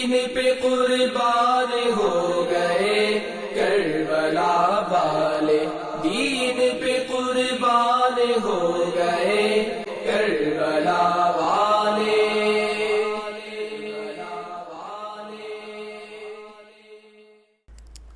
دین پہ قربان ہو گئے کربلا والے، دین پہ قربان ہو گئے کربلا والے۔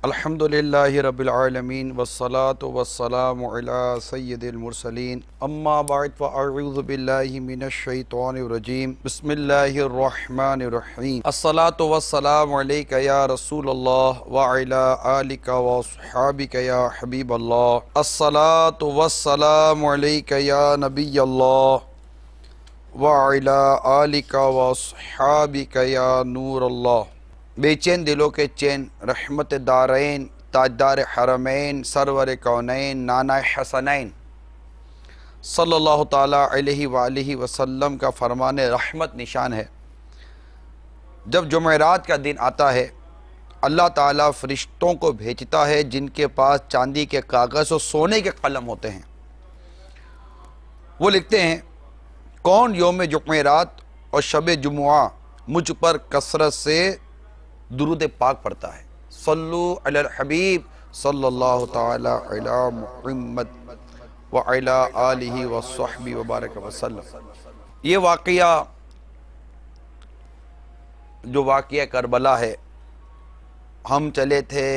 الحمدللہ رب العالمین والصلاة والسلام علی سید المرسلین، اما بعد فاعوذ باللہ من الشیطان الرجیم، بسم اللہ الرحمن الرحیم۔ الصلاة والسلام علیک یا رسول اللہ وعلی آلک واصحابک یا حبیب اللہ، الصلاة والسلام علیک یا نبی اللہ وعلی آلک واصحابک یا نور اللہ۔ بے چین دلوں کے چین، رحمت دارین، تاجدار حرمین، سرور کونین، نانا حسنین صلی اللہ تعالیٰ علیہ وآلہ وسلم کا فرمان رحمت نشان ہے۔ جب جمعرات کا دن آتا ہے، اللہ تعالیٰ فرشتوں کو بھیجتا ہے جن کے پاس چاندی کے کاغذ اور سونے کے قلم ہوتے ہیں۔ وہ لکھتے ہیں کون یوم جمعرات اور شب جمعہ مجھ پر کثرت سے درود پاک پڑھتا ہے، صلو علی الحبیب صلی اللہ تعالی علی محمد وعلی آلہ وصحبہ وبارک وسلم۔ یہ واقعہ کربلا ہے۔ ہم چلے تھے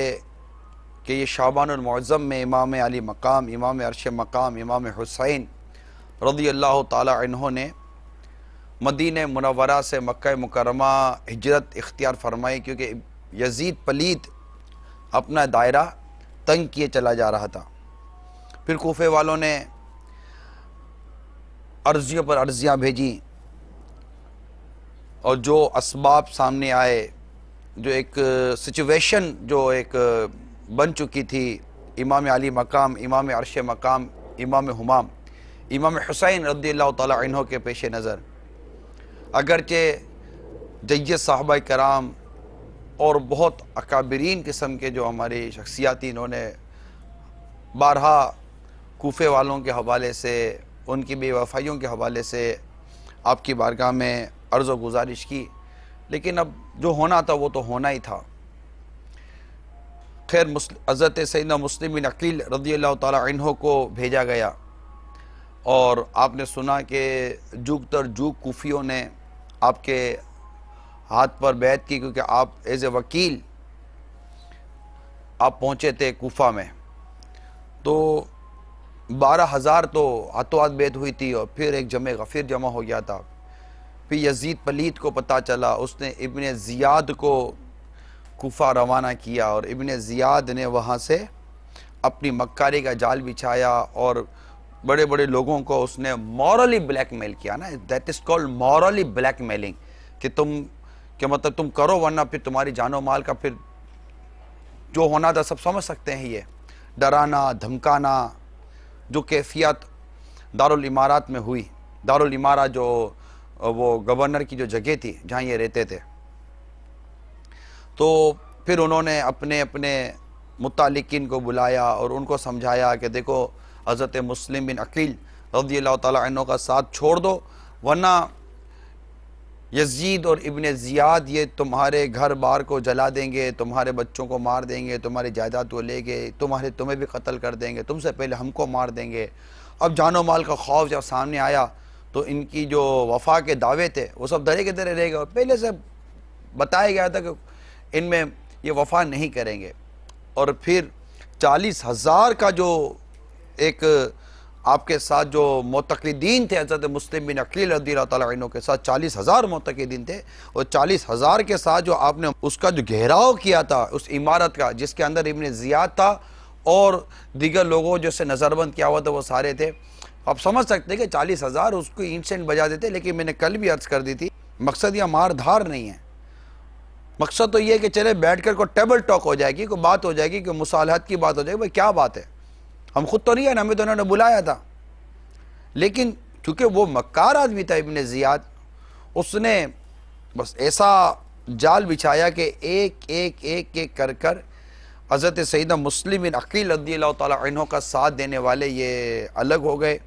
کہ یہ شعبان المعظم میں امام علی مقام، امام عرش مقام، امام حسین رضی اللہ تعالی عنہ نے مدینہ منورہ سے مکہ مکرمہ ہجرت اختیار فرمائی، کیونکہ یزید پلید اپنا دائرہ تنگ کیے چلا جا رہا تھا۔ پھر کوفے والوں نے عرضیوں پر عرضیاں بھیجیں، اور جو اسباب سامنے آئے، جو ایک سچویشن جو ایک بن چکی تھی، امام علی مقام، امام عرش مقام، امام ہمام، امام حسین رضی اللہ تعالی عنہ کے پیش نظر، اگرچہ جید صحابہ کرام اور بہت اکابرین قسم کے جو ہماری شخصیات تھیں، انہوں نے بارہا کوفے والوں کے حوالے سے، ان کی بے وفائیوں کے حوالے سے آپ کی بارگاہ میں عرض و گزارش کی، لیکن اب جو ہونا تھا وہ تو ہونا ہی تھا۔ خیر، حضرت سیدنا مسلم بن عقیل رضی اللہ تعالی عنہ کو بھیجا گیا، اور آپ نے سنا کہ جوگ تر جوگ کوفیوں نے آپ کے ہاتھ پر بیعت کی، کیونکہ آپ ایز اے وکیل آپ پہنچے تھے کوفہ میں۔ تو 12,000 تو ہاتھوں ہاتھ بیعت ہوئی تھی، اور پھر ایک جمع غفیر جمع ہو گیا تھا۔ پھر یزید پلید کو پتہ چلا، اس نے ابن زیاد کو کوفہ روانہ کیا، اور ابن زیاد نے وہاں سے اپنی مکاری کا جال بچھایا، اور بڑے بڑے لوگوں کو اس نے مورلی بلیک میل کیا نا، that is called morally black mailing, کہ مطلب تم کرو ورنہ پھر تمہاری جان و مال کا پھر جو ہونا تھا سب سمجھ سکتے ہیں۔ یہ ڈرانا دھمکانا جو کیفیت دارالامارات میں ہوئی، دارالامارہ جو وہ گورنر کی جو جگہ تھی جہاں یہ رہتے تھے، تو پھر انہوں نے اپنے متعلقین کو بلایا اور ان کو سمجھایا کہ دیکھو حضرت مسلم بن عقیل رضی اللہ تعالی عنہ کا ساتھ چھوڑ دو، ورنہ یزید اور ابن زیاد یہ تمہارے گھر بار کو جلا دیں گے، تمہارے بچوں کو مار دیں گے، تمہاری جائیداد کو لے گے، تمہیں بھی قتل کر دیں گے، تم سے پہلے ہم کو مار دیں گے۔ اب جان و مال کا خوف جب سامنے آیا تو ان کی جو وفا کے دعوے تھے وہ سب درے کے درے رہ گئے۔ پہلے سے بتایا گیا تھا کہ ان میں یہ وفا نہیں کریں گے، اور پھر 40,000 کا جو ایک آپ کے ساتھ جو معتقدین تھے حضرت مسلم بن عقیل رضی اللہ تعالیٰ عنہ کے ساتھ 40,000 معتقدین تھے، اور 40,000 کے ساتھ جو آپ نے اس کا جو گھیراؤ کیا تھا اس عمارت کا، جس کے اندر ابن زیاد تھا اور دیگر لوگوں جو سے نظر بند کیا ہوا تھا وہ سارے تھے، آپ سمجھ سکتے کہ 40,000 اس کو انسٹنٹ بجا دیتے۔ لیکن میں نے کل بھی عرض کر دی تھی، مقصد یہ مار دھار نہیں ہے، مقصد تو یہ کہ چلے بیٹھ کر کوئی ٹیبل ٹاک ہو جائے گی، کوئی بات ہو جائے گی، کوئی مصالحت کی بات ہو جائے گی۔ بھئی کیا بات ہے، ہم خود تو نہیں ہیں، ہمیں تو انہوں نے بلایا تھا، لیکن چونکہ وہ مکار آدمی تھا ابن زیاد، اس نے بس ایسا جال بچھایا کہ ایک کر حضرت سیدنا مسلم بن عقیل رضی اللہ تعالی عنہ کا ساتھ دینے والے یہ الگ ہو گئے۔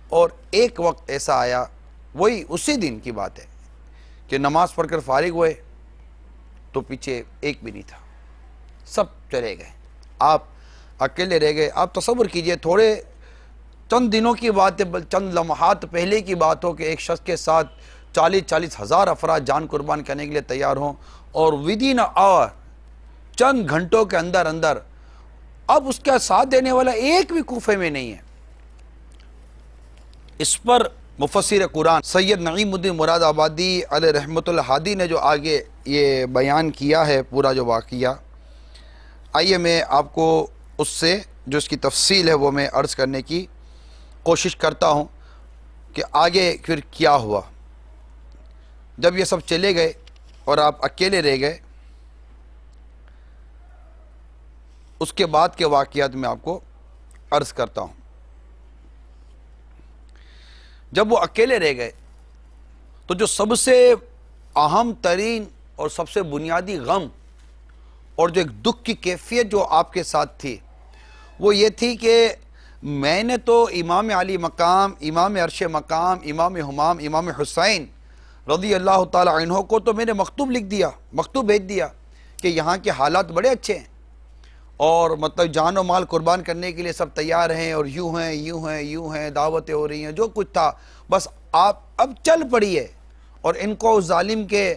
اور ایک وقت ایسا آیا، وہی اسی دن کی بات ہے کہ نماز پڑھ کر فارغ ہوئے، تو پیچھے ایک بھی نہیں تھا، سب چلے گئے، آپ اکیلے رہ گئے۔ آپ تصور کیجئے، تھوڑے چند دنوں کی بات ہے، چند لمحات پہلے کی بات ہو کہ ایک شخص کے ساتھ 40 ہزار افراد جان قربان کرنے کے لیے تیار ہوں، اور ودین آور چند گھنٹوں کے اندر اندر اب اس کا ساتھ دینے والا ایک بھی کوفے میں نہیں ہے۔ اس پر مفسر قرآن سید نعیم الدین مراد آبادی علیہ رحمۃ الہادی نے جو آگے یہ بیان کیا ہے پورا جو واقعہ، آئیے میں آپ کو اس سے جو اس کی تفصیل ہے وہ میں عرض کرنے کی کوشش کرتا ہوں کہ آگے پھر کیا ہوا جب یہ سب چلے گئے اور آپ اکیلے رہ گئے۔ اس کے بعد کے واقعات میں آپ کو عرض کرتا ہوں۔ جب وہ اکیلے رہ گئے تو جو سب سے اہم ترین اور سب سے بنیادی غم اور جو ایک دکھ کی کیفیت جو آپ کے ساتھ تھی وہ یہ تھی کہ میں نے تو امام علی مقام، امام عرش مقام، امام حمام، امام حسین رضی اللہ تعالی عنہ کو تو میں نے مکتوب لکھ دیا، مکتوب بھیج دیا کہ یہاں کے حالات بڑے اچھے ہیں اور مطلب جان و مال قربان کرنے کے لیے سب تیار ہیں، اور یوں ہیں یوں ہیں یوں ہیں، دعوتیں ہو رہی ہیں، جو کچھ تھا بس آپ اب چل پڑیے اور ان کو اس ظالم کے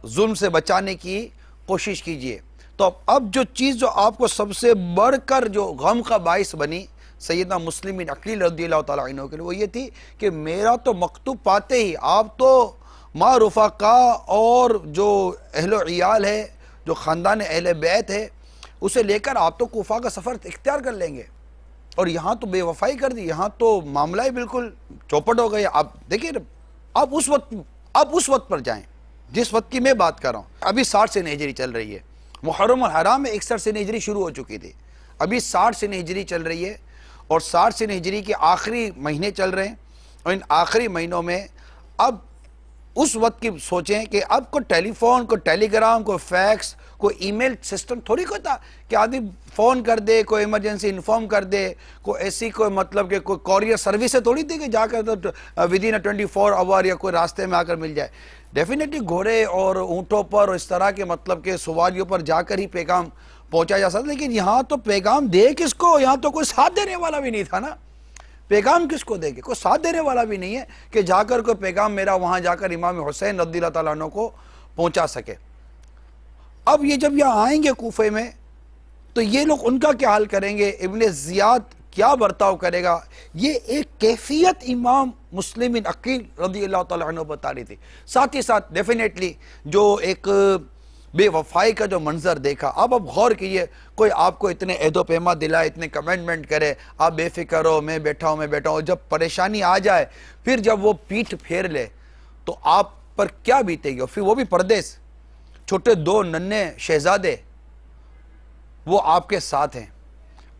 ظلم سے بچانے کی کوشش کیجئے۔ تو اب جو چیز جو آپ کو سب سے بڑھ کر جو غم کا باعث بنی سیدنا مسلم بن عقیل رضی اللہ تعالیٰ عنہ کے لیے، وہ یہ تھی کہ میرا تو مکتوب پاتے ہی آپ تو ما رفقا اور جو اہل و عیال ہے، جو خاندان اہل بیت ہے، اسے لے کر آپ تو کوفہ کا سفر اختیار کر لیں گے، اور یہاں تو بے وفائی کر دی، یہاں تو معاملہ ہی بالکل چوپٹ ہو گئے۔ آپ دیکھیں آپ اس وقت پر جائیں جس وقت کی میں بات کر رہا ہوں۔ ابھی 60 سن ہجری چل رہی ہے، محرم الحرام میں 61 سن ہجری شروع ہو چکی تھی، ابھی 60 سن ہجری چل رہی ہے، اور 60 سن ہجری کے آخری مہینے چل رہے ہیں، اور ان آخری مہینوں میں اب اس وقت کی سوچیں کہ اب کوئی ٹیلی فون، کوئی ٹیلی گرام، کوئی فیکس، کوئی ای میل سسٹم تھوڑی کوئی تھا کہ آدمی فون کر دے، کوئی ایمرجنسی انفارم کر دے، کوئی ایسی کوئی مطلب کہ کوئی کوریئر سروس ہے تھوڑی تھی کہ جا کر ودین 24 آور یا کوئی راستے میں آ کر مل جائے۔ ڈیفینیٹلی گھوڑے اور اونٹوں پر اور اس طرح کے مطلب کہ سواریوں پر جا کر ہی پیغام پہنچا جا سکتا، لیکن یہاں تو پیغام دے کس کو؟ یہاں تو کوئی ساتھ دینے والا بھی نہیں تھا نا، پیغام کس کو دے گے؟ کوئی ساتھ دینے والا بھی نہیں ہے کہ جا کر کوئی پیغام میرا وہاں جا کر امام حسین رضی اللہ تعالیٰ عنہ کو پہنچا سکے۔ اب یہ جب یہاں آئیں گے کوفے میں تو یہ لوگ ان کا کیا حال کریں گے، ابن زیاد کیا برتاؤ کرے گا، یہ ایک کیفیت امام مسلم بن عقیل رضی اللہ تعالیٰ عنہ بتا رہی تھی۔ ساتھ ہی ساتھ ڈیفینیٹلی جو ایک بے وفائی کا جو منظر دیکھا، اب غور کیجئے، کوئی آپ کو اتنے عہد و پیما دلائے، اتنے کمنٹمنٹ کرے، آپ بے فکر ہو، میں بیٹھا ہوں، جب پریشانی آ جائے پھر جب وہ پیٹھ پھیر لے تو آپ پر کیا بیتے گی، اور پھر وہ بھی پردیس، چھوٹے 2 ننھے شہزادے وہ آپ کے ساتھ ہیں۔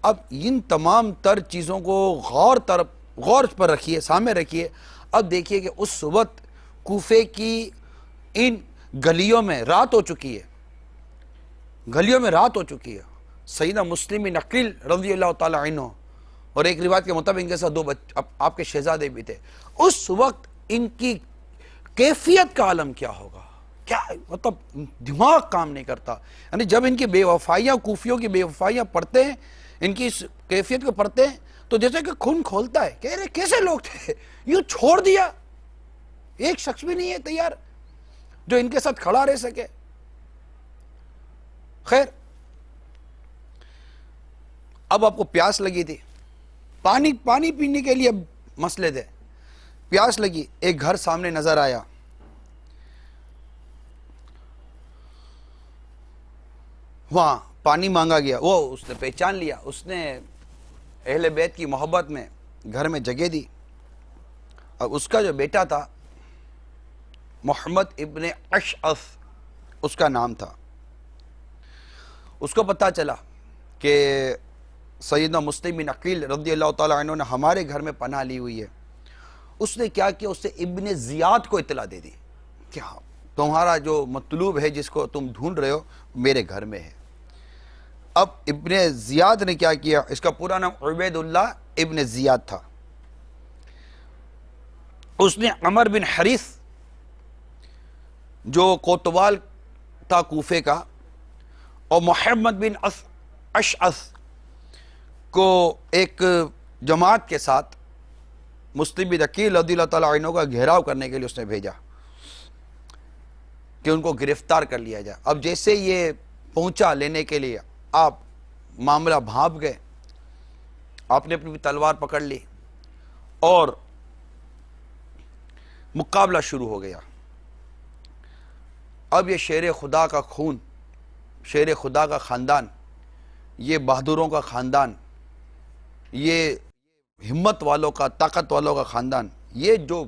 اب ان تمام تر چیزوں کو غور پر رکھیے، سامنے رکھیے۔ اب دیکھیے کہ اس وقت کوفے کی ان گلیوں میں رات ہو چکی ہے، سیدنا مسلم بن عقیل رضی اللہ تعالیٰ عنہ، اور ایک روایت کے مطابق ان کے ساتھ 2 بچے آپ کے شہزادے بھی تھے۔ اس وقت ان کی کیفیت کا عالم کیا ہوگا، کیا مطلب دماغ کام نہیں کرتا، یعنی جب ان کی بے وفائیاں، کوفیوں کی بے وفائیاں پڑھتے ہیں، ان کی اس کیفیت کو پڑھتے ہیں تو جیسے کہ خون کھولتا ہے، کہہ رہے کیسے لوگ تھے، یوں چھوڑ دیا، ایک شخص بھی نہیں ہے تیار جو ان کے ساتھ کھڑا رہ سکے۔ خیر، اب آپ کو پیاس لگی تھی، پانی پینے کے لیے مسئلے تھے، پیاس لگی، ایک گھر سامنے نظر آیا، وہاں پانی مانگا گیا، وہ اس نے پہچان لیا، اس نے اہل بیت کی محبت میں گھر میں جگہ دی۔ اب اس کا جو بیٹا تھا محمد ابن اشعث اس کا نام تھا، اس کو پتہ چلا کہ سیدنا مسلم بن عقیل رضی اللہ تعالیٰ عنہ نے ہمارے گھر میں پناہ لی ہوئی ہے۔ اس نے کیا کیا، اس نے ابن زیاد کو اطلاع دے دی کہ ہاں تمہارا جو مطلوب ہے، جس کو تم ڈھونڈ رہے ہو، میرے گھر میں ہے۔ اب ابن زیاد نے کیا کیا، اس کا پورا نام عبید اللہ ابن زیاد تھا، اس نے عمر بن حریث جو کوتوال تھا کوفے کا، اور محمد بن اشعث کو ایک جماعت کے ساتھ مسلم بن عقیل رضی اللہ تعالیٰ عنہ کا گھیراؤ کرنے کے لیے اس نے بھیجا کہ ان کو گرفتار کر لیا جائے۔ اب جیسے یہ پہنچا لینے کے لیے، آپ معاملہ بھانپ گئے، آپ نے اپنی تلوار پکڑ لی اور مقابلہ شروع ہو گیا۔ اب یہ شیر خدا کا خون، شیر خدا کا خاندان، یہ بہادروں کا خاندان، یہ ہمت والوں کا، طاقت والوں کا خاندان، یہ جو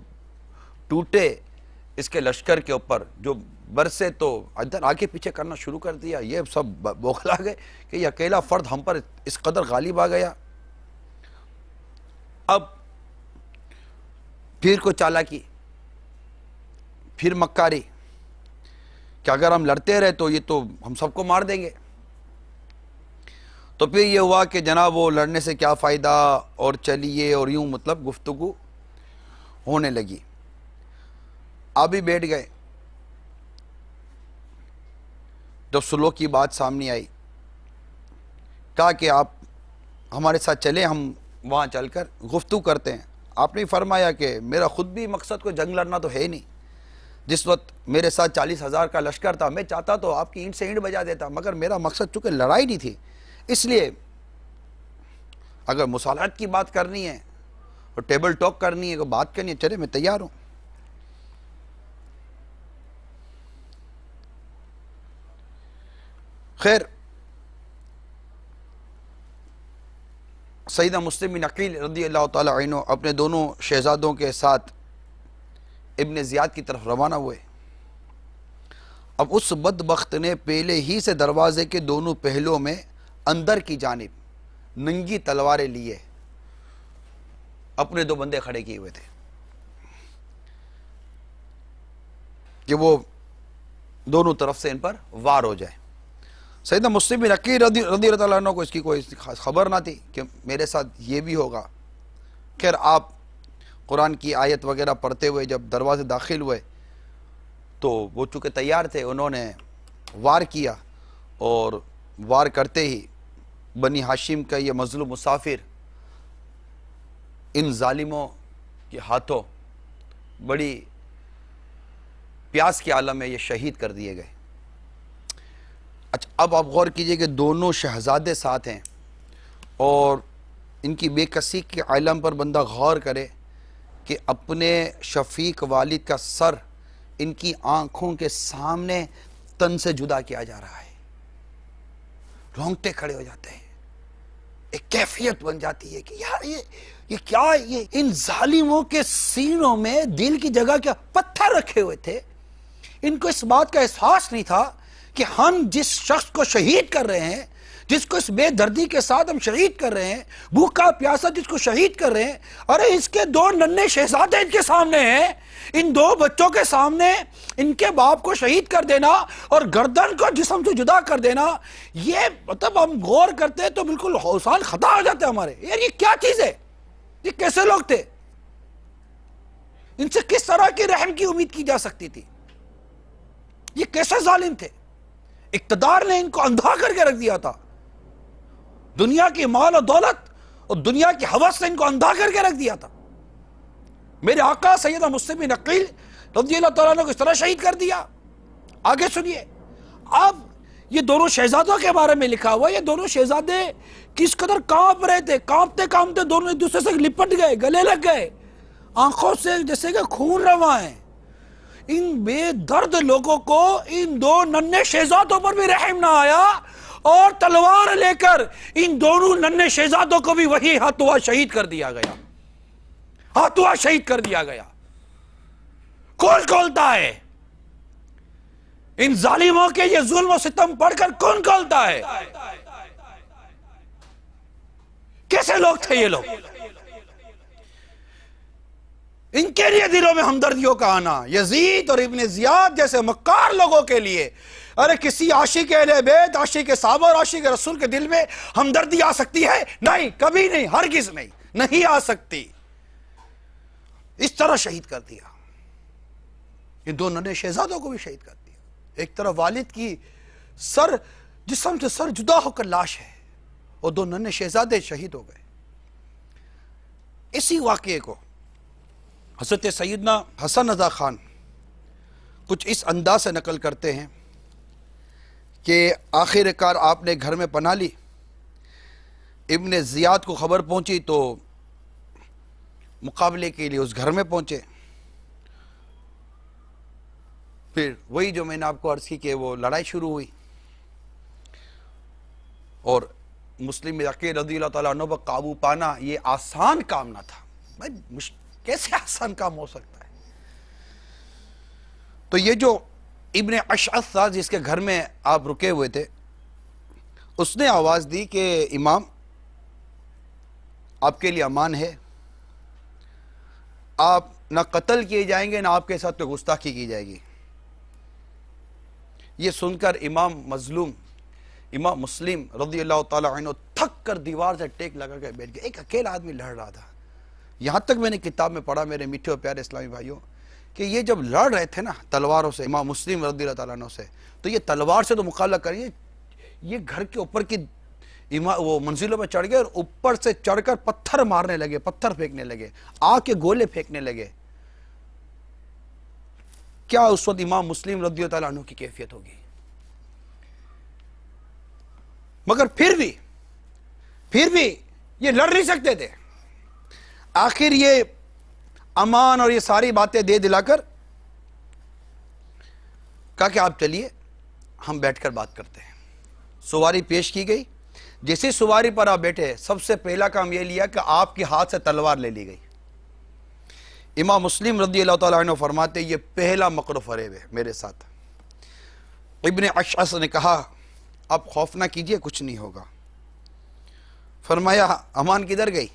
ٹوٹے اس کے لشکر کے اوپر، جو برسے تو ادھر آگے پیچھے کرنا شروع کر دیا، یہ سب بوکھلا گئے کہ یہ اکیلا فرد ہم پر اس قدر غالب آ گیا۔ اب پھر کو چالاکی، پھر مکاری کہ اگر ہم لڑتے رہے تو یہ تو ہم سب کو مار دیں گے۔ تو پھر یہ ہوا کہ جناب وہ لڑنے سے کیا فائدہ، اور چلیے، اور یوں مطلب گفتگو ہونے لگی۔ آپ بھی بیٹھ گئے۔ جب سلوک کی بات سامنے آئی، کہا کہ آپ ہمارے ساتھ چلیں، ہم وہاں چل کر گفتگو کرتے ہیں۔ آپ نے فرمایا کہ میرا خود بھی مقصد کو جنگ لڑنا تو ہے نہیں۔ جس وقت میرے ساتھ 40,000 کا لشکر تھا، میں چاہتا تو آپ کی اینٹ سے اینٹ بجا دیتا، مگر میرا مقصد چونکہ لڑائی نہیں تھی، اس لیے اگر مصالحت کی بات کرنی ہے اور ٹیبل ٹاک کرنی ہے، کوئی بات کرنی ہے، چلے میں تیار ہوں۔ خیر، سیدنا مسلم بن عقیل رضی اللہ تعالی عنہ اپنے دونوں شہزادوں کے ساتھ ابن زیاد کی طرف روانہ ہوئے۔ اب اس بدبخت نے پہلے ہی سے دروازے کے دونوں پہلوؤں میں اندر کی جانب ننگی تلواریں لیے اپنے دو بندے کھڑے کیے ہوئے تھے کہ وہ دونوں طرف سے ان پر وار ہو جائے۔ سیدنا مسلم بن عقیل رضی اللہ عنہ کو اس کی کوئی خبر نہ تھی کہ میرے ساتھ یہ بھی ہوگا۔ خیر، آپ قرآن کی آیت وغیرہ پڑھتے ہوئے جب دروازے داخل ہوئے تو وہ چونکہ تیار تھے، انہوں نے وار کیا، اور وار کرتے ہی بنی ہاشم کا یہ مظلوم مسافر ان ظالموں کے ہاتھوں بڑی پیاس کے عالم میں یہ شہید کر دیے گئے۔ اچھا، اب آپ غور کیجئے کہ دونوں شہزادے ساتھ ہیں، اور ان کی بے کسی کے عالم پر بندہ غور کرے کہ اپنے شفیق والد کا سر ان کی آنکھوں کے سامنے تن سے جدا کیا جا رہا ہے، رونگٹے کھڑے ہو جاتے ہیں، ایک کیفیت بن جاتی ہے کہ یار یہ کیا، یہ ان ظالموں کے سینوں میں دل کی جگہ کیا پتھر رکھے ہوئے تھے۔ ان کو اس بات کا احساس نہیں تھا کہ ہم جس شخص کو شہید کر رہے ہیں، جس کو اس بے دردی کے ساتھ ہم شہید کر رہے ہیں، بھوکا پیاسا جس کو شہید کر رہے ہیں، ارے اس کے دو ننھے شہزادے ان کے سامنے ہیں، ان دو بچوں کے سامنے ان کے باپ کو شہید کر دینا اور گردن کو جسم سے جدا کر دینا، یہ مطلب ہم غور کرتے تو بالکل حوصان خطا ہو جاتے ہمارے۔ یار یہ کیا چیز ہے؟ یہ کیسے لوگ تھے؟ ان سے کس طرح کی رحم کی امید کی جا سکتی تھی؟ یہ کیسے ظالم تھے؟ اقتدار نے ان کو اندھا کر کے رکھ دیا تھا، دنیا کی مال و دولت اور دنیا کی ہوس نے ان کو اندھا کر کے رکھ دیا تھا۔ میرے آقا سیدنا مسلم بن عقیل رضی اللہ تعالیٰ عنہ کو اس طرح شہید کر دیا۔ آگے سنیے، اب یہ دونوں شہزادوں کے بارے میں لکھا ہوا ہے، یہ دونوں شہزادے کس قدر کانپ رہے تھے، کانپتے کانپتے دونوں ایک دوسرے سے لپٹ گئے، گلے لگ گئے، آنکھوں سے جیسے کہ خون رواں ہے۔ ان بے درد لوگوں کو ان دو ننھے شہزادوں پر بھی رحم نہ آیا، اور تلوار لے کر ان دونوں ننھے شہزادوں کو بھی وہی ہاتھوں شہید کر دیا گیا، ہاتھوں شہید کر دیا گیا۔ کون کھولتا ہے ان ظالموں کے یہ ظلم و ستم پڑھ کر؟ کون کھولتا ہے؟ کیسے لوگ تھے یہ لوگ؟ ان کے لیے دلوں میں ہمدردیوں کا آنا، یزید اور ابن زیاد جیسے مکار لوگوں کے لیے، ارے کسی عاشق اہل بیت، عاشق صحابہ اور عاشق رسول کے دل میں ہمدردی آ سکتی ہے؟ نہیں، کبھی نہیں، ہرگز نہیں، نہیں آ سکتی۔ اس طرح شہید کر دیا، ان دو ننھے شہزادوں کو بھی شہید کر دیا۔ ایک طرف والد کی سر جسم سے سر جدا ہو کر لاش ہے، اور دو ننھے شہزادے شہید ہو گئے۔ اسی واقعے کو حضرت سیدنا حسن رضا خان کچھ اس انداز سے نقل کرتے ہیں کہ آخر کار آپ نے گھر میں پناہ لی، ابن زیاد کو خبر پہنچی تو مقابلے کے لیے اس گھر میں پہنچے۔ پھر وہی جو میں نے آپ کو عرض کی کہ وہ لڑائی شروع ہوئی، اور مسلم عقیل رضی اللہ تعالیٰ عنہ پر قابو پانا یہ آسان کام نہ تھا۔ کیسے آسان کام ہو سکتا ہے؟ تو یہ جو ابن اشعث تھا جس کے گھر میں آپ رکے ہوئے تھے، اس نے آواز دی کہ امام آپ کے لیے امان ہے، آپ نہ قتل کیے جائیں گے، نہ آپ کے ساتھ کوئی گستاخی کی جائے گی۔ یہ سن کر امام مظلوم امام مسلم رضی اللہ تعالیٰ عنہ تھک کر دیوار سے ٹیک لگا کے بیٹھ گئے۔ ایک اکیلا آدمی لڑ رہا تھا۔ یہاں تک میں نے کتاب میں پڑھا میرے میٹھے اور پیارے اسلامی بھائیوں کہ یہ جب لڑ رہے تھے نا تلواروں سے امام مسلم رضی اللہ تعالیٰ عنہ سے، تو یہ تلوار سے تو مقابلہ کریے، یہ گھر کے اوپر کی وہ منزلوں پہ چڑھ گئے اور اوپر سے چڑھ کر پتھر مارنے لگے، پتھر پھینکنے لگے، آگ کے گولے پھینکنے لگے۔ کیا اس وقت امام مسلم رضی اللہ تعالیٰ عنہ کی کیفیت ہوگی؟ مگر پھر بھی یہ لڑ نہیں سکتے تھے۔ آخر یہ امان اور یہ ساری باتیں دے دلا کر کہا کہ آپ چلیے ہم بیٹھ کر بات کرتے ہیں۔ سواری پیش کی گئی، جیسے سواری پر آپ بیٹھے سب سے پہلا کام یہ لیا کہ آپ کے ہاتھ سے تلوار لے لی گئی۔ امام مسلم رضی اللہ تعالیٰ عنہ فرماتے یہ پہلا مکر و فریب ہے میرے ساتھ۔ ابن اشعث نے کہا آپ خوف نہ کیجئے، کچھ نہیں ہوگا۔ فرمایا امان کدھر گئی؟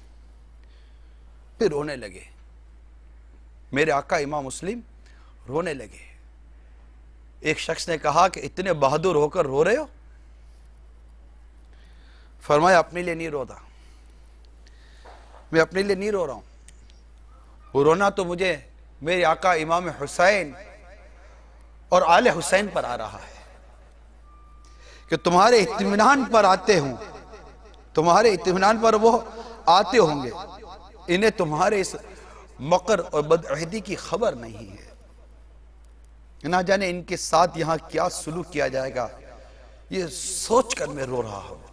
پھر رونے لگے، میرے آقا امام مسلم رونے لگے۔ ایک شخص نے کہا کہ اتنے بہادر ہو کر رو رہے ہو؟ فرمایا اپنے لیے نہیں روتا، میں اپنے لیے نہیں رو رہا ہوں، وہ رونا تو مجھے میرے آقا امام حسین اور آل حسین پر آ رہا ہے کہ تمہارے اطمینان پر آتے ہوں، تمہارے اطمینان پر وہ آتے ہوں گے، انہیں تمہارے اس مکر اور بدعہدی کی خبر نہیں ہے، نہ جانے ان کے ساتھ یہاں کیا سلوک کیا جائے گا، یہ سوچ کر میں رو رہا ہوں۔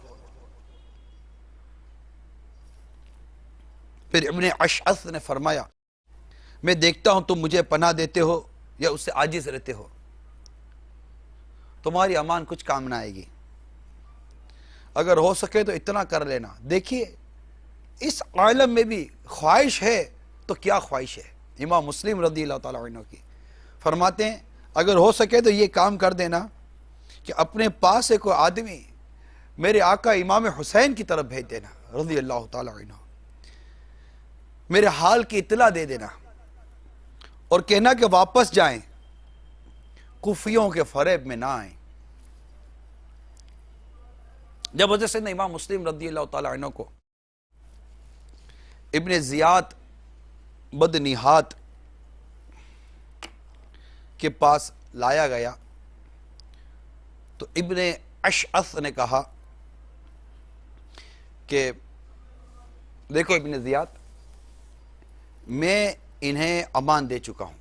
پھر ابن اشعث نے فرمایا میں دیکھتا ہوں تم مجھے پناہ دیتے ہو یا اس سے عاجز رہتے ہو، تمہاری امان کچھ کام نہ آئے گی، اگر ہو سکے تو اتنا کر لینا۔ دیکھیے اس عالم میں بھی خواہش ہے تو کیا خواہش ہے امام مسلم رضی اللہ تعالیٰ عنہ کی۔ فرماتے ہیں اگر ہو سکے تو یہ کام کر دینا کہ اپنے پاس سے کوئی آدمی میرے آقا امام حسین کی طرف بھیج دینا رضی اللہ تعالیٰ عنہ، میرے حال کی اطلاع دے دینا اور کہنا کہ واپس جائیں، کوفیوں کے فریب میں نہ آئیں۔ جب حضرت سیدنا امام مسلم رضی اللہ تعالیٰ عنہ کو ابن زیاد بدنیہات کے پاس لایا گیا تو ابن اشعث نے کہا کہ دیکھو ابن زیاد میں انہیں امان دے چکا ہوں،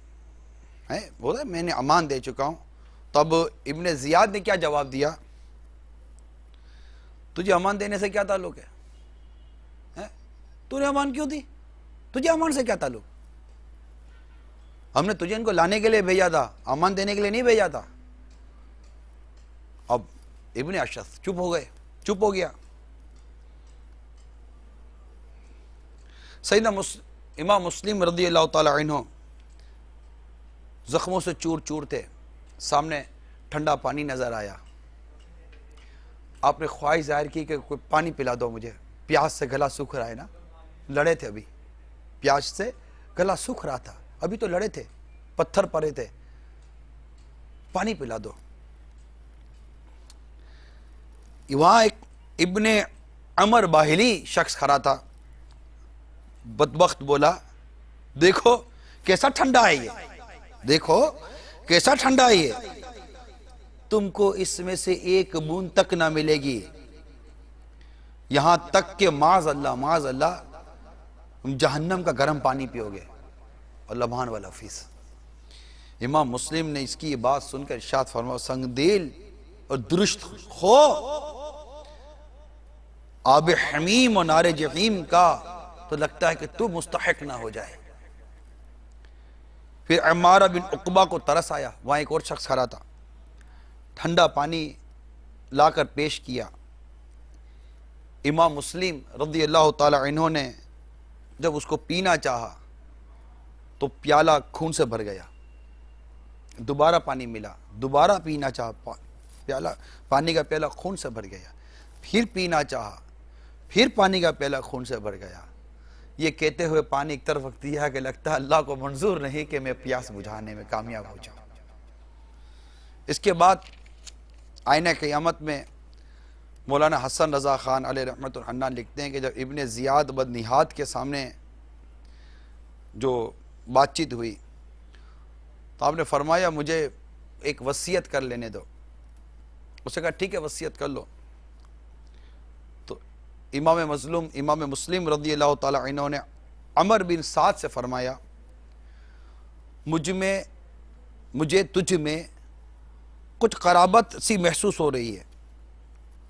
بولا میں نے امان دے چکا ہوں۔ تب ابن زیاد نے کیا جواب دیا؟ تجھے امان دینے سے کیا تعلق ہے؟ تو نے امان کیوں دی؟ تجھے امان سے کیا تعلق؟ ہم نے تجھے ان کو لانے کے لیے بھیجا تھا، امان دینے کے لیے نہیں بھیجا تھا۔ اب ابن اشعث چپ ہو گیا۔ سیدنا امام مسلم رضی اللہ تعالیٰ عنہ زخموں سے چور چور تھے، سامنے ٹھنڈا پانی نظر آیا، آپ نے خواہش ظاہر کی کہ کوئی پانی پلا دو مجھے، پیاس سے گلا سوکھ رہا ہے نا، لڑے تھے ابھی، پیاس سے گلا سوکھ رہا تھا، ابھی تو لڑے تھے، پتھر پڑے تھے، پانی پلا دو۔ وہاں ایک ابن عمر باہلی شخص کھڑا تھا، بدبخت بولا دیکھو کیسا ٹھنڈا ہے یہ، دیکھو کیسا ٹھنڈا ہے یہ، تم کو اس میں سے ایک بوند تک نہ ملے گی، یہاں تک کہ معاذ اللہ جہنم کا گرم پانی پیو گے۔ اللہ بہان والا حفیظ۔ امام مسلم نے اس کی یہ بات سن کر ارشاد فرمایا، سنگ دل اور درشت خو آب حمیم اور نار جحیم کا تو لگتا ہے کہ تو مستحق نہ ہو جائے۔ پھر عمارہ بن عقبہ کو ترس آیا، وہاں ایک اور شخص کھڑا تھا، ٹھنڈا پانی لا کر پیش کیا۔ امام مسلم رضی اللہ تعالی عنہ نے جب اس کو پینا چاہا تو پیالہ خون سے بھر گیا، دوبارہ پانی ملا، دوبارہ پینا چاہا، پانی کا پیالہ خون سے بھر گیا، پھر پینا چاہا، پھر پانی کا پیالہ خون سے بھر گیا۔ یہ کہتے ہوئے پانی ایک طرف رکھ دیا کہ لگتا ہے اللہ کو منظور نہیں کہ میں پیاس بجھانے میں کامیاب ہو جاؤں۔ اس کے بعد آئینہ قیامت میں مولانا حسن رضا خان علیہ رحمۃ الحنان لکھتے ہیں کہ جب ابن زیاد بدنہاد کے سامنے جو بات چیت ہوئی تو آپ نے فرمایا مجھے ایک وصیت کر لینے دو۔ اس نے کہا ٹھیک ہے وصیت کر لو۔ تو امام مسلم رضی اللہ تعالی عنہ نے عمر بن سعد سے فرمایا، مجھے تجھ میں کچھ قرابت سی محسوس ہو رہی ہے،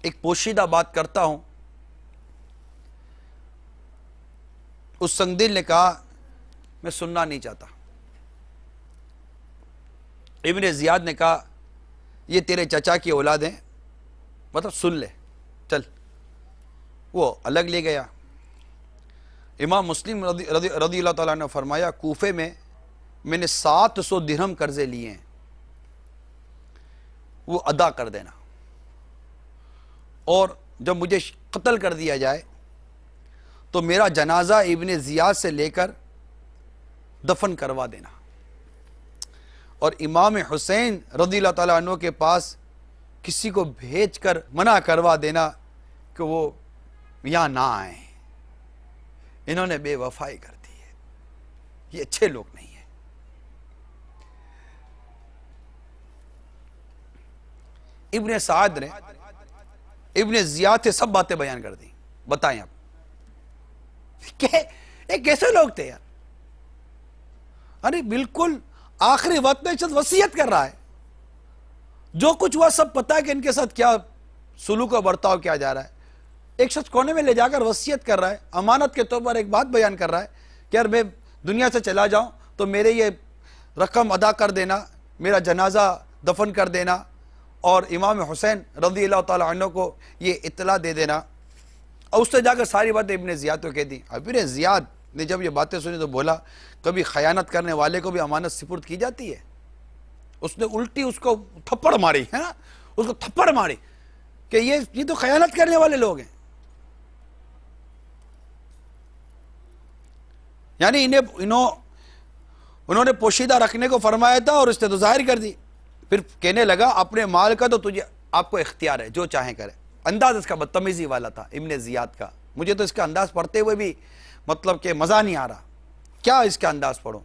ایک پوشیدہ بات کرتا ہوں۔ اس سنگدل نے کہا میں سننا نہیں چاہتا۔ ابن زیاد نے کہا یہ تیرے چچا کی اولاد ہیں، مطلب سن لے چل۔ وہ الگ لے گیا۔ امام مسلم رضی اللہ تعالیٰ نے فرمایا کوفے میں نے 700 درہم قرضے لیے ہیں، وہ ادا کر دینا، اور جب مجھے قتل کر دیا جائے تو میرا جنازہ ابن زیاد سے لے کر دفن کروا دینا، اور امام حسین رضی اللہ تعالیٰ عنہ کے پاس کسی کو بھیج کر منع کروا دینا کہ وہ یہاں نہ آئیں، انہوں نے بے وفائی کر دی ہے، یہ اچھے لوگ نہیں ہیں۔ ابن سعد نے ابن زیاد سے سب باتیں بیان کر دی۔ بتائیں آپ یہ کیسے لوگ تھے یار؟ ارے بالکل آخری وقت میں شخص وصیت کر رہا ہے، جو کچھ ہوا سب پتا ہے کہ ان کے ساتھ کیا سلوک و برتاؤ کیا جا رہا ہے۔ ایک شخص کونے میں لے جا کر وصیت کر رہا ہے، امانت کے طور پر ایک بات بیان کر رہا ہے کہ یار میں دنیا سے چلا جاؤں تو میرے یہ رقم ادا کر دینا، میرا جنازہ دفن کر دینا، اور امام حسین رضی اللہ تعالیٰ عنہ کو یہ اطلاع دے دینا، اور اس سے جا کر ساری باتیں ابن زیاد کو کہہ دی۔ ابن زیاد نے جب یہ باتیں سنی تو بولا کبھی خیانت کرنے والے کو بھی امانت سپرد کی جاتی ہے؟ اس نے الٹی اس کو تھپڑ ماری ہے نا، اس کو تھپڑ ماری کہ یہ تو خیانت کرنے والے لوگ ہیں، یعنی انہوں نے پوشیدہ رکھنے کو فرمایا تھا اور اس نے تو ظاہر کر دی۔ پھر کہنے لگا اپنے مال کا تو آپ کو اختیار ہے، جو چاہیں کرے۔ انداز اس کا بدتمیزی والا تھا ابن زیاد کا، مجھے تو اس کا انداز پڑھتے ہوئے بھی مطلب کہ مزہ نہیں آ رہا، کیا اس کا انداز پڑھوں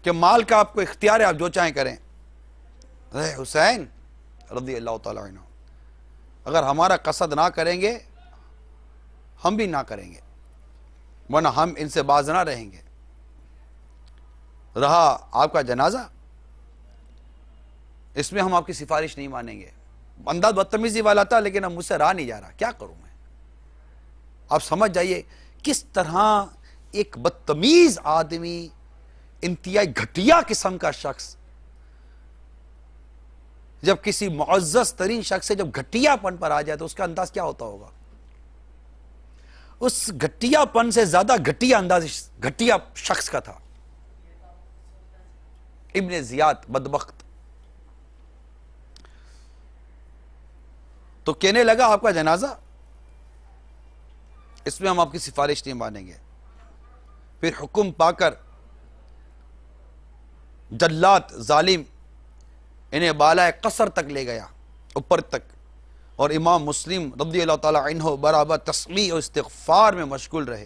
کہ مال کا آپ کو اختیار ہے، آپ جو چاہیں کریں۔ حسین رضی اللہ تعالیٰ عنہ اگر ہمارا قصد نہ کریں گے ہم بھی نہ کریں گے، ورنہ ہم ان سے باز نہ رہیں گے۔ رہا آپ کا جنازہ، اس میں ہم آپ کی سفارش نہیں مانیں گے۔ انداز بدتمیزی والا تھا لیکن اب مجھ سے رہا نہیں جا رہا، کیا کروں میں؟ آپ سمجھ جائیے کس طرح ایک بدتمیز آدمی، انتہائی گھٹیا قسم کا شخص، جب کسی معزز ترین شخص سے جب گھٹیا پن پر آ جائے تو اس کا انداز کیا ہوتا ہوگا؟ اس گھٹیا پن سے زیادہ گھٹیا انداز گھٹیا شخص کا تھا ابن زیاد بدبخت۔ تو کہنے لگا آپ کا جنازہ، اس میں ہم آپ کی سفارش نہیں مانیں گے۔ پھر حکم پا کر جلات ظالم انہیں بالائے قصر تک لے گیا، اوپر تک، اور امام مسلم رضی اللہ تعالی عنہ برابر تسبیح اور استغفار میں مشغول رہے،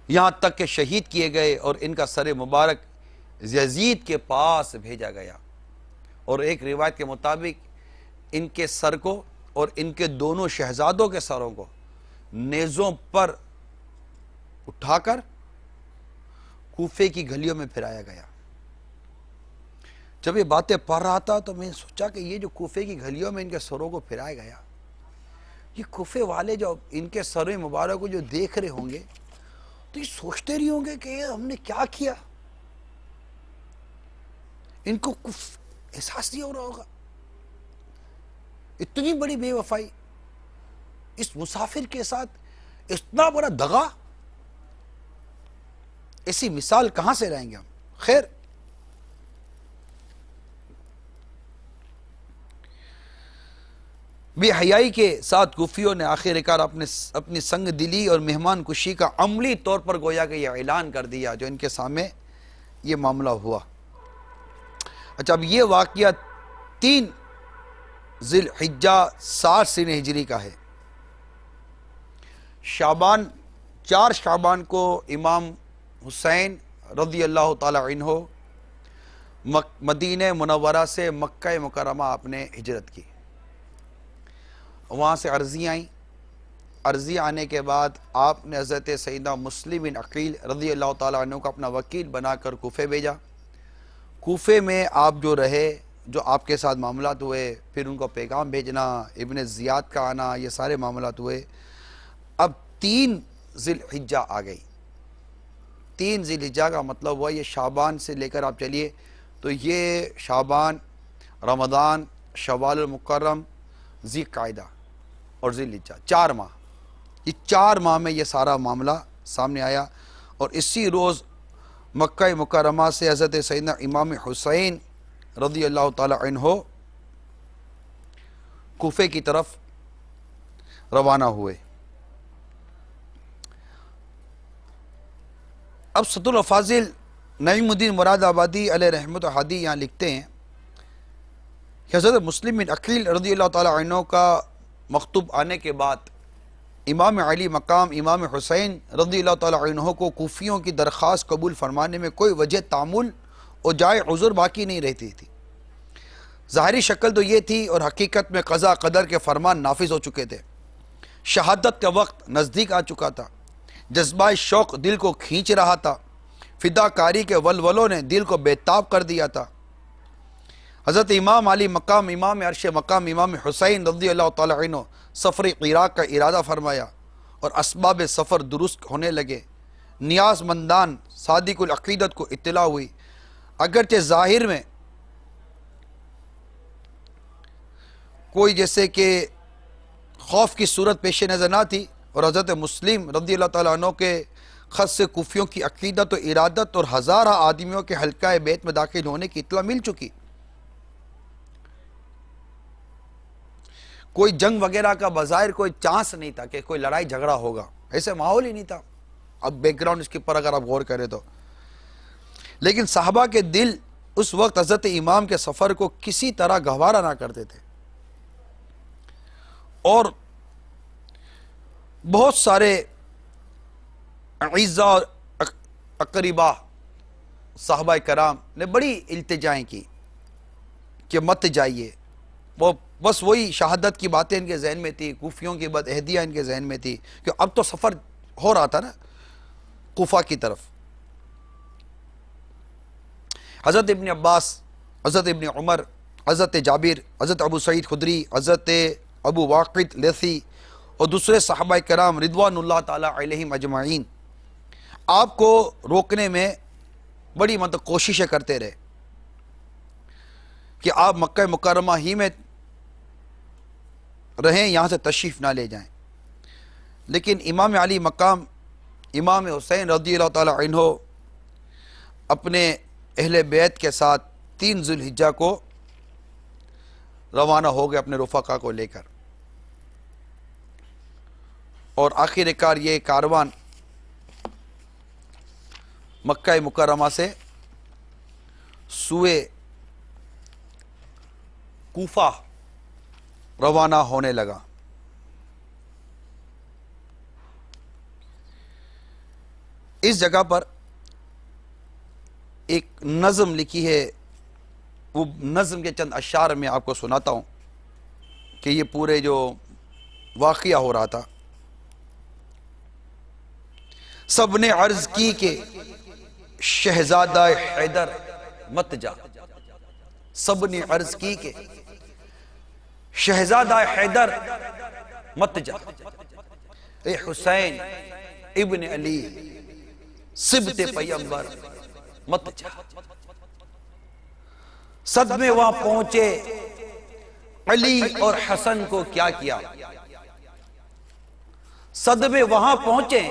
یہاں تک کہ شہید کیے گئے اور ان کا سر مبارک یزید کے پاس بھیجا گیا، اور ایک روایت کے مطابق ان کے سر کو اور ان کے دونوں شہزادوں کے سروں کو نیزوں پر اٹھا کر کوفے کی گلیوں میں پھرایا گیا۔ جب یہ باتیں پڑھ رہا تھا تو میں نے سوچا کہ یہ جو کوفے کی گلیوں میں ان کے سروں کو پھرایا گیا، یہ کوفے والے جو ان کے سر مبارک کو جو دیکھ رہے ہوں گے تو یہ سوچتے رہے ہوں گے کہ ہم نے کیا کیا، ان کو احساس نہیں ہو رہا ہوگا اتنی بڑی بے وفائی، اس مسافر کے ساتھ اتنا بڑا دغا، ایسی مثال کہاں سے لائیں گے ہم؟ خیر، بے حیائی کے ساتھ کوفیوں نے آخر کار اپنی سنگ دلی اور مہمان کشی کا عملی طور پر گویا کہ یہ اعلان کر دیا جو ان کے سامنے یہ معاملہ ہوا۔ اچھا، اب یہ واقعہ 3 ذی الحجہ 60 سنہ ہجری کا ہے۔ 4 شعبان کو امام حسین رضی اللہ تعالی عنہ مدینہ منورہ سے مکہ مکرمہ آپ نے ہجرت کی، وہاں سے عرضی آئیں، عرضی آنے کے بعد آپ نے حضرت سیدنا مسلم بن عقیل رضی اللہ تعالیٰ عنہ کو اپنا وکیل بنا کر کوفے بھیجا۔ کوفے میں آپ جو رہے، جو آپ کے ساتھ معاملات ہوئے، پھر ان کو پیغام بھیجنا، ابن زیاد کا آنا، یہ سارے معاملات ہوئے۔ اب 3 ذی الحجہ آ گئی۔ 3 ذی الحجہ کا مطلب ہوا یہ شعبان سے لے کر آپ چلیے تو یہ شعبان، رمضان، شوال المکرم، ذی قعدہ اور ذی الحجہ، 4 ماہ، یہ 4 ماہ میں یہ سارا معاملہ سامنے آیا، اور اسی روز مکہ مکرمہ سے حضرت سیدنا امام حسین رضی اللہ تعالی عنہ کوفے کی طرف روانہ ہوئے۔ اب صدر الافاضل نعیم الدین مراد آبادی علیہ رحمت و حادی یہاں لکھتے ہیں کہ حضرت مسلم بن عقیل رضی اللہ تعالی عنہ کا مکتوب آنے کے بعد امام علی مقام امام حسین رضی اللہ تعالی عنہ کو کوفیوں کی درخواست قبول فرمانے میں کوئی وجہ تعامل اور جائے عذر باقی نہیں رہتی تھی۔ ظاہری شکل تو یہ تھی، اور حقیقت میں قضا قدر کے فرمان نافذ ہو چکے تھے۔ شہادت کا وقت نزدیک آ چکا تھا، جذبہ شوق دل کو کھینچ رہا تھا، فداکاری کے ولولوں نے دل کو بیتاب کر دیا تھا۔ حضرت امام علی مقام امام عرش مقام امام حسین رضی اللہ تعالی عنہ سفر عراق کا ارادہ فرمایا، اور اسباب سفر درست ہونے لگے۔ نیاز مندان صادق العقیدت کو اطلاع ہوئی، اگرچہ ظاہر میں کوئی جیسے کہ خوف کی صورت پیش نظر نہ تھی، اور حضرت مسلم رضی اللہ تعالیٰ عنہ کے خط سے کوفیوں کی عقیدت و ارادت اور ہزارہ آدمیوں کے حلقہ بیت میں داخل ہونے کی اطلاع مل چکی۔ کوئی جنگ وغیرہ کا بظاہر کوئی چانس نہیں تھا کہ کوئی لڑائی جھگڑا ہوگا، ایسے ماحول ہی نہیں تھا۔ اب بیک گراؤنڈ اس کے پر اگر آپ غور کریں تو، لیکن صحابہ کے دل اس وقت حضرت امام کے سفر کو کسی طرح گوارا نہ کرتے تھے، اور بہت سارے اعزاء اور اقربا صحابہ کرام نے بڑی التجائیں کی کہ مت جائیے۔ وہ بس وہی شہادت کی باتیں ان کے ذہن میں تھی، کوفیوں کی بدعہدیاں ان کے ذہن میں تھی، کہ اب تو سفر ہو رہا تھا نا کوفہ کی طرف۔ حضرت ابن عباس، حضرت ابن عمر، حضرت جابر، حضرت ابو سعید خدری، حضرت ابو واقد لیثی اور دوسرے صحابہ کرام رضوان اللہ تعالی علیہم اجمعین آپ کو روکنے میں بڑی کوششیں کرتے رہے کہ آپ مکہ مکرمہ ہی میں رہیں، یہاں سے تشریف نہ لے جائیں۔ لیکن امام علی مقام امام حسین رضی اللہ تعالی عنہ اپنے اہل بیت کے ساتھ 3 ذی الحجہ کو روانہ ہو گئے اپنے رفقا کو لے کر، اور آخر کار یہ کاروان مکہ مکرمہ سے سوئے کوفہ روانہ ہونے لگا۔ اس جگہ پر ایک نظم لکھی ہے، وہ نظم کے چند اشعار میں آپ کو سناتا ہوں کہ یہ پورے جو واقعہ ہو رہا تھا. سب نے عرض کی کہ شہزادہ حیدر مت جا. سب نے عرض کی کہ شہزادہ حیدر مت جا. اے حسین ابن علی سبط پیمبر مت جا. صدمے وہاں پہنچے علی اور حسن کو کیا کیا. صدمے وہاں پہنچے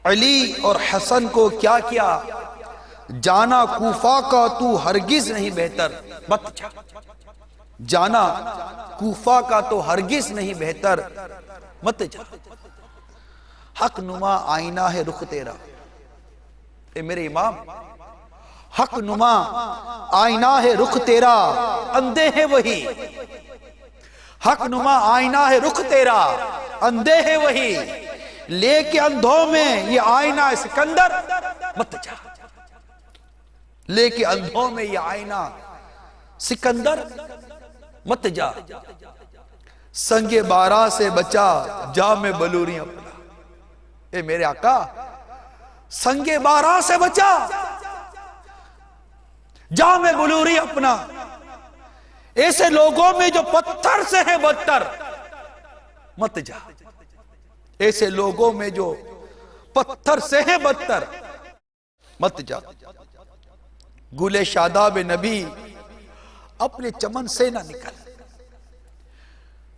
علی اور حسن کو کیا کیا. جانا کوفہ کا تو ہرگز نہیں بہتر مت جا. جانا کوفہ کا تو ہرگز نہیں بہتر مت جا. حق نما آئینہ ہے رخ تیرا. اے میرے امام، حق نما آئینہ ہے رخ تیرا، اندھے ہیں وہی. حق نما آئینہ ہے رخ تیرا، اندھے ہیں وہی. لے کے اندھوں میں یہ آئینہ سکندر مت جا. لے کے اندھوں میں یہ آئینہ سکندر مت جا. سنگ بارہ سے بچا جام بلوری اپنا. اے میرے آقا، سنگ بارہ سے بچا جام بلوری اپنا. ایسے لوگوں میں جو پتھر سے ہیں بدتر مت جا. ایسے لوگوں میں جو پتھر سے ہیں بدتر مت جا. گل شاداب نبی اپنے چمن سے نہ نکل.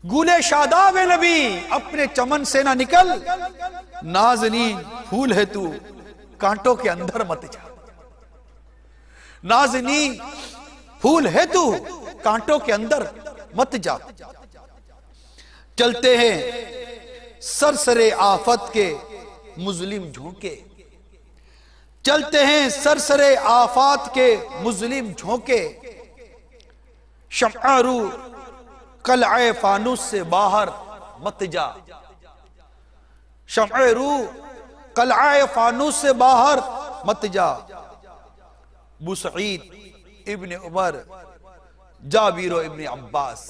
گل شاداب نبی اپنے چمن سے نہ نکل. نازنین پھول ہے تو کانٹوں کے اندر مت جا. نازنین پھول ہے تو کانٹوں کے اندر مت جا. چلتے ہیں سرسرے آفت کے مظلم جھونکے. چلتے ہیں سرسرے آفات کے مظلم جھونکے. شمع رو قلعہ فانوس سے باہر مت جا. شمع رو قلعہ فانوس سے باہر مت جا. بوسعید ابن عمر جابر ابن عباس.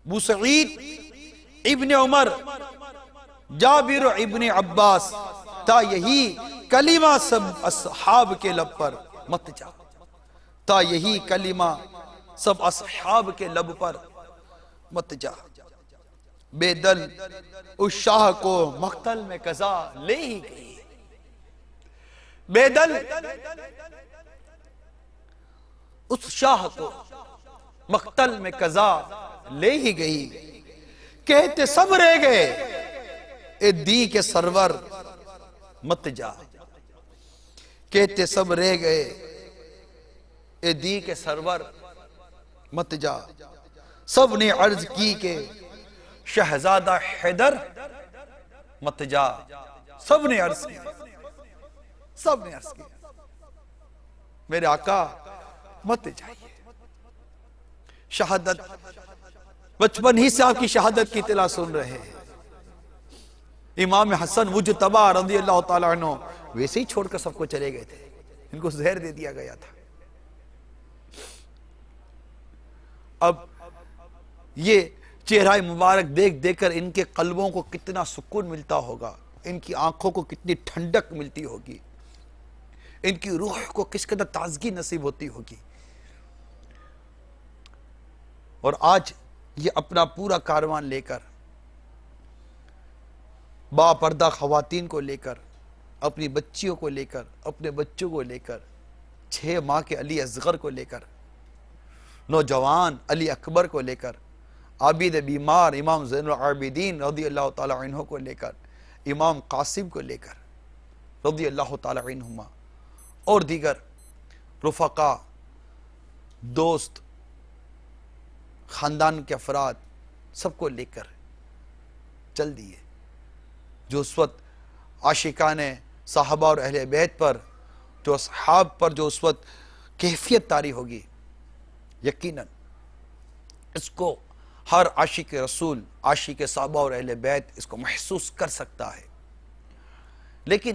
بوسعید ابن عمر جابر ابن عباس تا یہی کلمہ سب اصحاب کے لب پر مت جا. تا یہی کلمہ سب اصحاب کے لب پر مت جا. بے دل اس شاہ کو مقتل میں قضا لے ہی گئی. بے دل اس شاہ کو مقتل میں قضا لے ہی گئی. کہتے سب رہ گئے اے دی کے سرور مت جا. کہتے سب رہ گئے اے دی کے سرور مت جا. سب نے عرض کی کہ شہزادہ حیدر مت جا. سب نے عرض کی. سب نے عرض کی میرے آقا مت جائیے. شہادت بچپن ہی سے آپ کی شہادت کی اطلاع سن رہے ہیں. امام حسن مجتبی رضی اللہ تعالیٰ عنہ ویسے ہی چھوڑ کر سب کو چلے گئے تھے. ان کو زہر دے دیا گیا تھا. اب یہ چہرہ مبارک دیکھ دیکھ کر ان کے قلبوں کو کتنا سکون ملتا ہوگا. ان کی آنکھوں کو کتنی ٹھنڈک ملتی ہوگی. ان کی روح کو کس قدر تازگی نصیب ہوتی ہوگی. اور آج یہ اپنا پورا کاروان لے کر، با پردہ خواتین کو لے کر، اپنی بچیوں کو لے کر، اپنے بچوں کو لے کر، 6 ماہ کے علی اصغر کو لے کر، نوجوان علی اکبر کو لے کر، عابد بیمار امام زین العابدین رضی اللہ تعالی عنہ کو لے کر، امام قاسم کو لے کر رضی اللہ تعالی عنہما، اور دیگر رفقا، دوست، خاندان کے افراد، سب کو لے کر چل دیے. جو اس وقت عاشقان صحابہ اور اہل بیت پر، جو اصحاب پر جو اس وقت کیفیت طاری ہوگی، یقیناً اس کو ہر عاشق رسول، عاشق صحابہ اور اہل بیت اس کو محسوس کر سکتا ہے. لیکن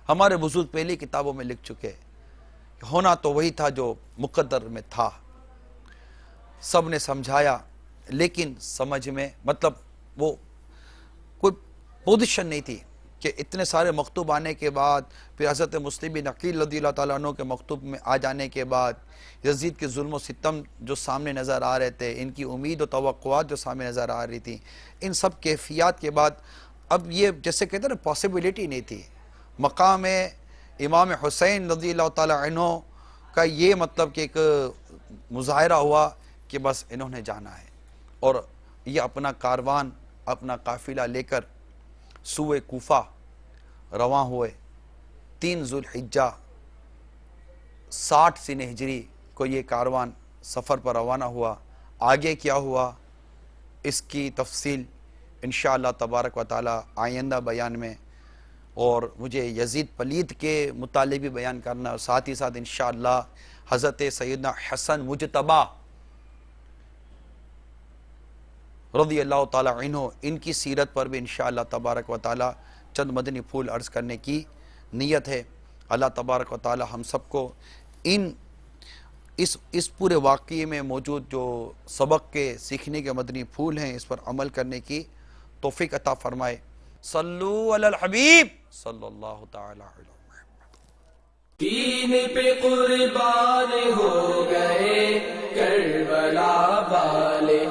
ہمارے بزرگ پہلی کتابوں میں لکھ چکے، ہونا تو وہی تھا جو مقدر میں تھا۔ سب نے سمجھایا لیکن سمجھ میں مطلب وہ کوئی پوزیشن نہیں تھی کہ اتنے سارے مکتوب آنے کے بعد پھر حضرت مسلم بن عقیل رضی اللہ تعالیٰ عنہ کے مکتوب میں آ جانے کے بعد یزید کے ظلم و ستم جو سامنے نظر آ رہے تھے، ان کی امید و توقعات جو سامنے نظر آ رہی تھی، ان سب کیفیات کے بعد اب یہ جیسے کہتے ہیں نا پاسبلٹی نہیں تھی۔ مقام امام حسین رضی اللہ تعالیٰ عنہ کا یہ مطلب کہ ایک مظاہرہ ہوا کہ بس انہوں نے جانا ہے، اور یہ اپنا کاروان اپنا قافلہ لے کر سوئے کوفہ رواں ہوئے۔ 3 ذوالحجہ 60 سنہ ہجری کو یہ کاروان سفر پر روانہ ہوا۔ آگے کیا ہوا اس کی تفصیل انشاءاللہ تبارک و تعالی آئندہ بیان میں، اور مجھے یزید پلید کے متعلق بھی بیان کرنا، اور ساتھ ہی ساتھ انشاءاللہ حضرت سیدنا حسن مجتبی رضی اللہ تعالی عنہ ان کی سیرت پر بھی انشاءاللہ تبارک و تعالی چند مدنی پھول عرض کرنے کی نیت ہے۔ اللہ تبارک و تعالی ہم سب کو اس پورے واقعے میں موجود جو سبق کے سیکھنے کے مدنی پھول ہیں اس پر عمل کرنے کی توفیق عطا فرمائے۔ صلو علی الحبیب صلی اللہ تعالی علیہ وسلم۔ دین پہ قربان ہو گئے کربلا والے،